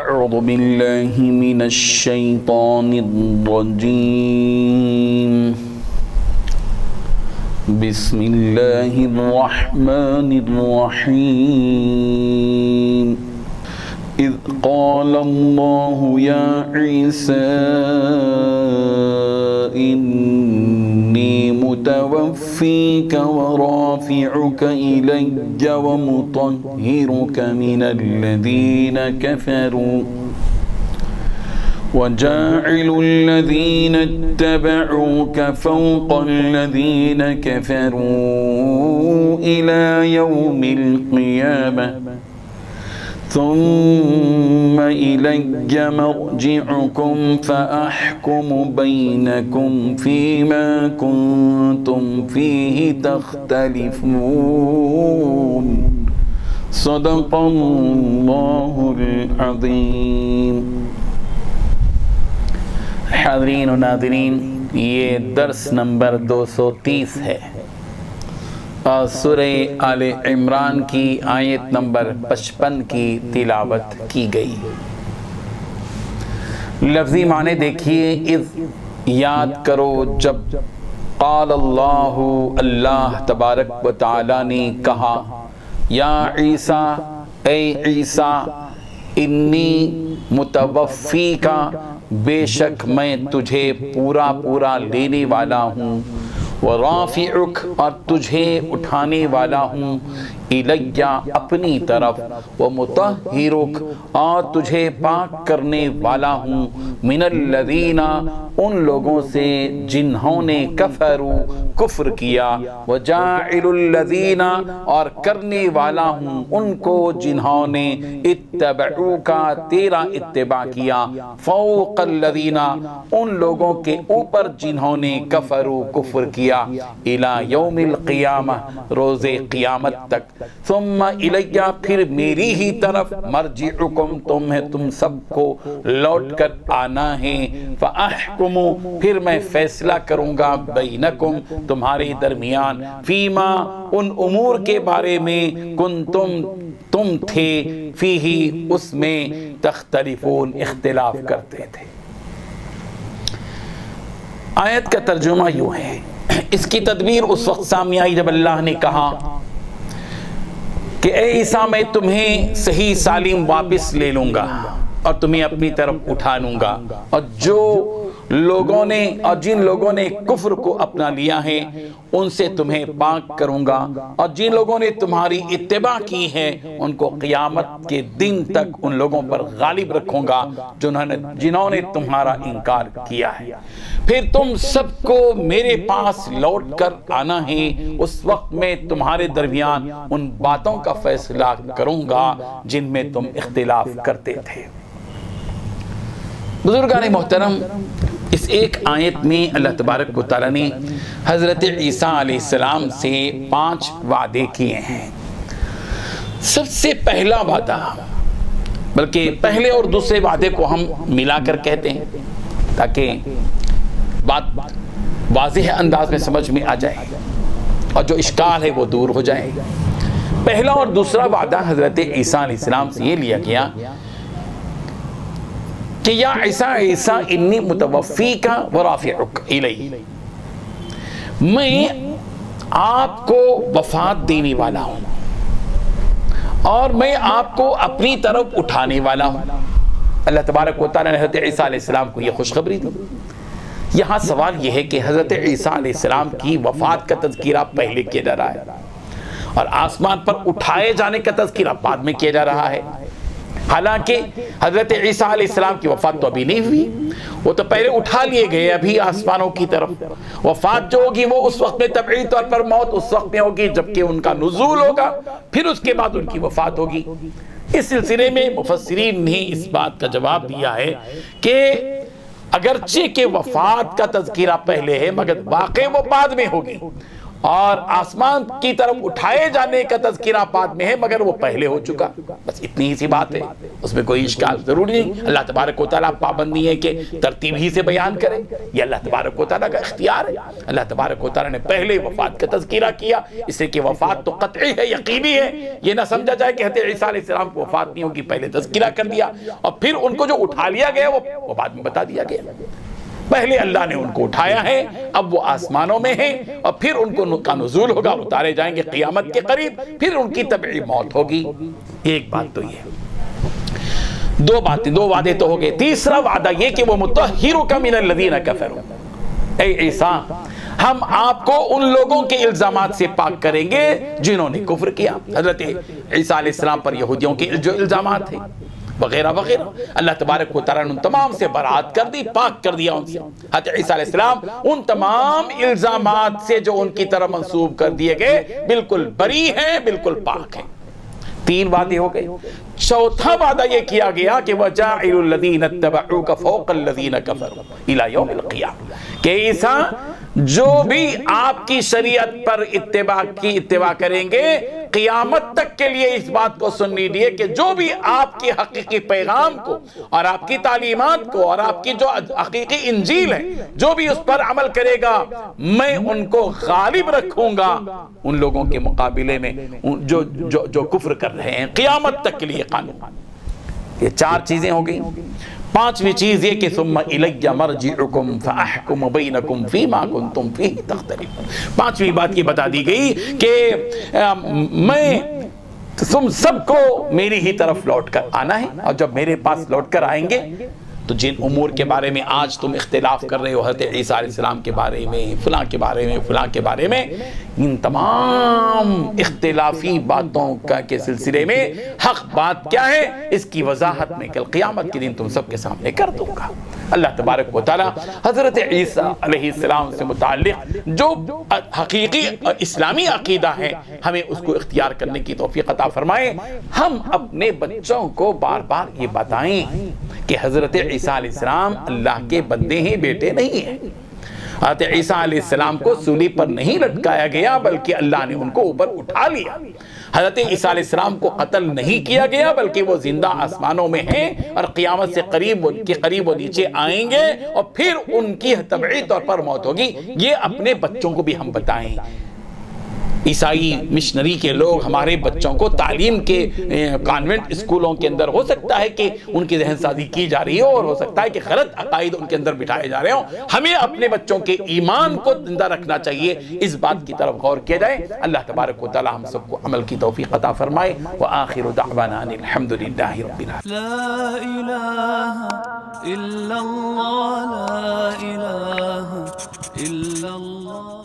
أعوذ بالله من الشيطان الرجيم بسم الله الرحمن الرحيم إذ قال الله يا عيسى إني متوفيك ورافعك إلي ومطهرك من الذين كفروا وجاعل الذين اتبعوك فوق الذين كفروا إلى يوم القيامة ثم إلي مرجعكم فأحكم بينكم فيما كنتم فيه تختلفون صدق الله العظيم۔ حاضرین و ناظرین، یہ درس نمبر 230 ہے اور سورہ آل عمران کی آیت نمبر 55 کی تلاوت کی گئی۔ لفظی معنی دیکھیے، اذ یاد کرو جب، قال اللہ، اللہ تبارک و تعالی نے کہا، یا عیسیٰ، اے عیسیٰ، انی متوفیکا، بے شک میں تجھے پورا پورا لینے والا ہوں، ورافعک، اور تجھے اٹھانے والا ہوں، الیہ، اپنی طرف، ومطہرک، اور تجھے پاک کرنے والا ہوں، من الذین، ان لوگوں سے جنہوں نے کفروا، کفر کیا، وجاعل الذین، اور کرنے والا ہوں ان کو جنہوں نے اتبعوکا، تیرا اتباع کیا، فوق الذین، ان لوگوں کے اوپر جنہوں نے کفروا، کفر کیا، الی یوم القیامہ، روز قیامت تک، ثم الیہ، پھر میری ہی طرف، مرجعکم، تم سب کو لوٹ کر آنا ہے، فاحکم، پھر میں فیصلہ کروں گا، بینکم، تمہارے درمیان، فیما، ان امور کے بارے میں، تم تھے، فیہ، اس میں، تختلفون، اختلاف کرتے تھے۔ آیت کا ترجمہ یوں ہے، اس کی تدبیر اس وقت سامنے آئی جب اللہ نے کہا کہ اے عیسیٰ، میں تمہیں صحیح سالم واپس لے لوں گا اور تمہیں اپنی طرف اٹھا لوں گا، اور جن لوگوں نے کفر کو اپنا لیا ہے ان سے تمہیں پاک کروں گا، اور جن لوگوں نے تمہاری اتباع کی ہے ان کو قیامت کے دن تک ان لوگوں پر غالب رکھوں گا جنہوں نے تمہارا انکار کیا ہے۔ پھر تم سب کو میرے پاس لوٹ کر آنا ہے، اس وقت میں تمہارے درمیان ان باتوں کا فیصلہ کروں گا جن میں تم اختلاف کرتے تھے۔ بزرگان محترم، اس ایک آیت میں اللہ تبارک و تعالیٰ نے حضرت عیسیٰ علیہ السلام سے 5 وعدے کیے ہیں۔ سب سے پہلا وعدہ، بلکہ پہلے اور دوسرے وعدے کو ہم ملا کر کہتے ہیں تاکہ بات واضح انداز میں سمجھ میں آ جائے اور جو اشکال ہے وہ دور ہو جائے۔ پہلا اور دوسرا وعدہ حضرت عیسیٰ علیہ السلام سے یہ لیا گیا کہ یا عیسیٰ، عیسیٰ، انی متوفیک ورافعک الی، میں آپ کو وفات دینے والا ہوں اور میں آپ کو اپنی طرف اٹھانے والا ہوں۔ اللہ تبارک و تعالیٰ نے حضرت عیسیٰ علیہ السلام کو یہ خوشخبری دی۔ یہاں سوال یہ ہے کہ حضرت عیسیٰ علیہ السلام کی وفات کا تذکرہ پہلے کیا جا رہا ہے اور آسمان پر اٹھائے جانے کا تذکرہ بعد میں کیا جا رہا ہے، حالانکہ حضرت عیسیٰ علیہ السلام کی وفات تو ابھی نہیں ہوئی، وہ تو پہلے اٹھا لیے گئے ابھی آسمانوں کی طرف۔ وفات جو ہوگی وہ اس وقت میں طبعی طور پر موت اس وقت میں ہوگی جبکہ ان کا نزول ہوگا، پھر اس کے بعد ان کی وفات ہوگی۔ اس سلسلے میں مفسرین نے اس بات کا جواب دیا ہے کہ اگرچہ کہ وفات کا تذکرہ پہلے ہے مگر واقع وہ بعد میں ہوگی، اور آسمان کی طرف اٹھائے جانے کا تذکرہ بعد میں ہے، مگر وہ پہلے ہو چکا، بس اتنی ہی سی بات ہے، اس میں کوئی اشکال ضروری نہیں۔ اللہ تبارک و تعالیٰ پابندی ہے کہ ترتیب ہی سے بیان کریں، یہ اللہ تبارک و تعالیٰ کا اختیار ہے۔ اللہ تبارک و تعالیٰ نے پہلے وفات کا تذکرہ کیا، اس سے کہ وفات تو قطعی ہے، یقینی ہے، یہ نہ سمجھا جائے کہ حضرت عیسیٰ علیہ السلام کو وفات نہیں ہوگی، پہلے تذکرہ کر دیا، اور پھر ان کو جو اٹھا لیا گیا وہ بعد میں بتا دیا گیا۔ پہلے اللہ نے ان کو اٹھایا ہے، اب وہ آسمانوں میں ہیں، اور پھر ان کو کا نزول ہوگا، اتارے جائیں گے قیامت کے قریب، پھر ان کی طبعی موت ہوگی۔ ایک بات تو یہ، دو باتیں، دو وعدے تو ہو گئے۔ تیسرا وعدہ یہ کہ وہ مطہرک من الذین کفروا، اے عیسیٰ ہم آپ کو ان لوگوں کے الزامات سے پاک کریں گے جنہوں نے کفر کیا۔ حضرت عیسیٰ علیہ السلام پر یہودیوں کے جو الزامات تھے وغیرہ وغیرہ، اللہ تبارک و تعالیٰ نے ان تمام سے برات کر دی، پاک کر دیا ان سے۔ حضرت عیسیٰ علیہ السلام ان تمام الزامات سے جو ان کی طرف منسوب کر دیے گئے بالکل بری ہیں، بالکل پاک ہیں۔ تین وعدے ہو گئے۔ چوتھا وعدہ یہ کیا گیا کہ وَجَاعِلُ الَّذِينَ اتَّبَعُوكَ فَوْقَ الَّذِينَ كَفَرُوا إِلَى يَوْمِ الْقِيَامَةِ، کہ عیسیٰ جو بھی آپ کی شریعت پر اتباع کریں گے قیامت تک کے لیے اس بات کو سن لیجیے کہ جو بھی آپ کی حقیقی پیغام کو اور آپ کی تعلیمات کو اور آپ کی جو حقیقی انجیل ہے جو بھی اس پر عمل کرے گا میں ان کو غالب رکھوں گا ان لوگوں کے مقابلے میں جو کفر کر رہے ہیں، قیامت تک کے لیے قانون۔ یہ چار چیزیں ہو گئی۔ پانچویں چیز یہ کہ ثم الی مرجعکم فاحکم بینکم فیما کنتم فیہ تختلفون۔ پانچویں بات یہ بتا دی گئی کہ میں تم سب کو میری ہی طرف لوٹ کر آنا ہے، اور جب میرے پاس لوٹ کر آئیں گے تو جن امور کے بارے میں آج تم اختلاف کر رہے ہو، حضرت عیسیٰ علیہ السلام کے بارے میں، فلاں کے بارے میں، فلاں کے بارے میں، ان تمام اختلافی باتوں کے سلسلے میں حق بات کیا ہے اس کی وضاحت میں کل قیامت کے دن تم سب کے سامنے کر دوں گا۔ اللہ تبارک و تعالی حضرت عیسیٰ علیہ السلام سے متعلق جو حقیقی اسلامی عقیدہ ہے ہمیں اس کو اختیار کرنے کی توفیق عطا فرمائے۔ ہم اپنے بچوں کو بار بار یہ بتائیں کہ حضرت عیسیٰ علیہ السلام اللہ کے بندے ہیں، بیٹے نہیں ہیں۔ حضرت عیسیٰ علیہ السلام کو سولی پر نہیں لٹکایا گیا بلکہ اللہ نے ان کو اوپر اٹھا لیا۔ حضرت عیسیٰ علیہ السلام کو قتل نہیں کیا گیا بلکہ وہ زندہ آسمانوں میں ہیں، اور قیامت سے قریب وہ نیچے آئیں گے اور پھر ان کی طبعی طور پر موت ہوگی۔ یہ اپنے بچوں کو بھی ہم بتائیں۔ عیسائی مشنری کے لوگ ہمارے بچوں کو تعلیم کے کانوینٹ اسکولوں کے اندر ہو سکتا ہے کہ ان کی ذہن سازی کی جا رہی ہو اور ہو سکتا ہے کہ غلط عقائد ان کے اندر بٹھائے جا رہے ہوں، ہمیں اپنے بچوں کے ایمان کو زندہ رکھنا چاہیے، اس بات کی طرف غور کیا جائے۔ اللہ تبارک و تعالی ہم سب کو عمل کی توفیق عطا فرمائے۔ وآخر دعوانا ان الحمدللہ رب العالمین۔ لا الہ الا اللہ، لا الہ الا اللہ۔